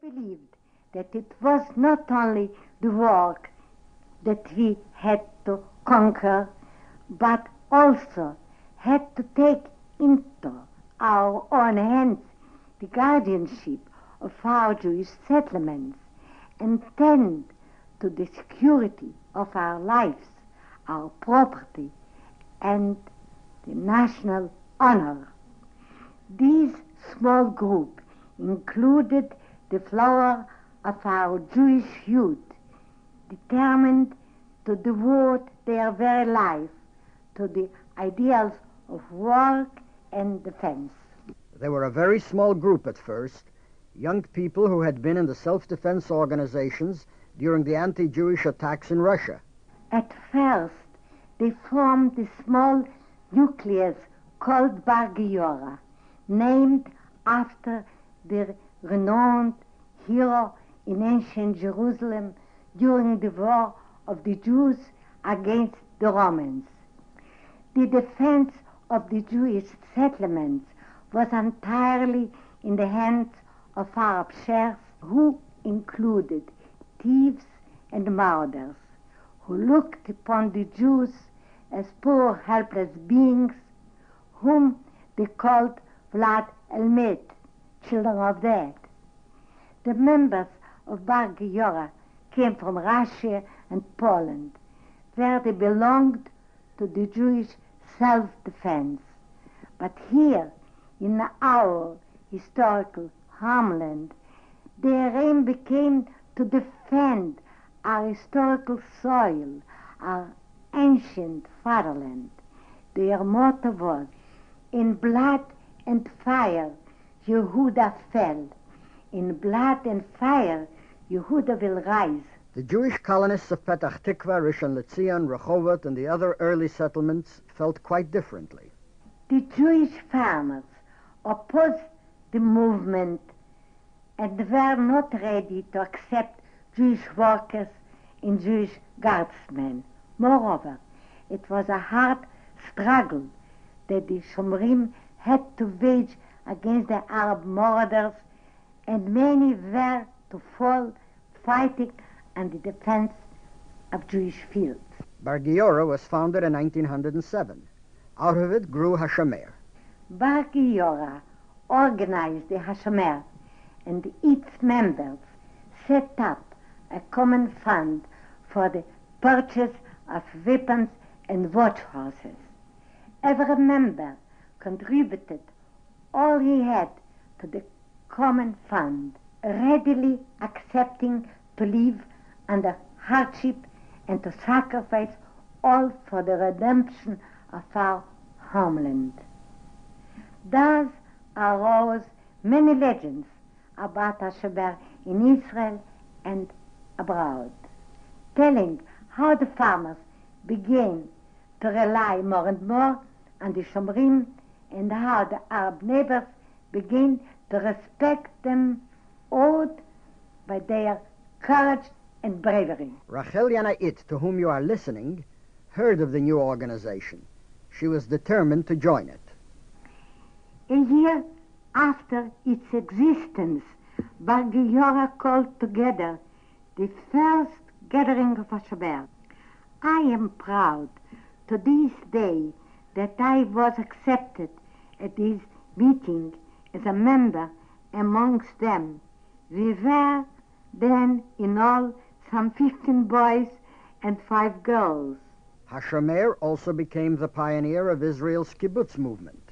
believed that it was not only the work that we had to conquer, but also had to take into our own hands the guardianship of our Jewish settlements and tend to the security of our lives, our property, and the national honor. This small group included the flower of our Jewish youth, determined to devote their very life to the ideals of work and defense. They were a very small group at first, young people who had been in the self-defense organizations during the anti-Jewish attacks in Russia. At first, they formed a small nucleus called Bar Giora, named after the renowned hero in ancient Jerusalem during the war of the Jews against the Romans. The defense of the Jewish settlements was entirely in the hands of Arab sheikhs, who included thieves and murderers, who looked upon the Jews as poor, helpless beings, whom they called Vlad el-Met, children of death. The members of Bar Giora came from Russia and Poland, where they belonged to the Jewish self-defense. But here, in our historical homeland, their aim became to defend our historical soil, our ancient fatherland. Their motto was, "In blood and fire, Yehuda fell. In blood and fire, Yehuda will rise." The Jewish colonists of Petach Tikva, Rishon LeZion, Rehovot, and the other early settlements felt quite differently. The Jewish farmers opposed the movement and were not ready to accept Jewish workers and Jewish guardsmen. Moreover, it was a hard struggle that the Shomrim had to wage against the Arab marauders, and many were to fall fighting in the defense of Jewish fields. Bar Giora was founded in 1907. Out of it grew Hashomer. Bar Giora organized the Hashomer, and its members set up a common fund for the purchase of weapons and watch horses. Every member contributed all he had to the common fund, readily accepting to live under hardship and to sacrifice all for the redemption of our homeland. Thus arose many legends about Hashomer in Israel and abroad, telling how the farmers began to rely more and more on the Shomrim and how the Arab neighbors began to respect them, awed by their courage and bravery. Rachel Yanait, to whom you are listening, heard of the new organization. She was determined to join it. A year after its existence, Bar Giora called together the first gathering of Hashomer. I am proud to this day that I was accepted at this meeting as a member amongst them. We were then in all some 15 boys and 5 girls. Hashomer also became the pioneer of Israel's kibbutz movement.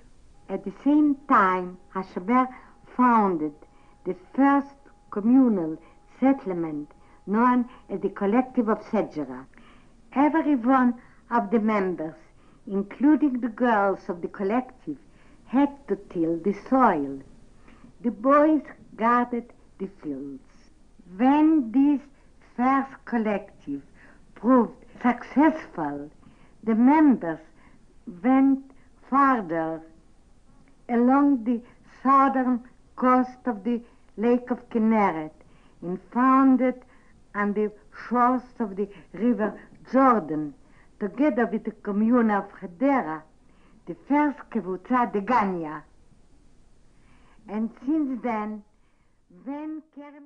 At the same time, Hashomer founded the first communal settlement known as the Collective of Sedgera. Every one of the members, including the girls of the collective, had to till the soil. The boys guarded the fields. When this first collective proved successful, the members went farther along the southern coast of the Lake of Kinneret and founded on the shores of the river Jordan, together with the commune of Hadera, the first Kibutza Degania. And since then, when Kerem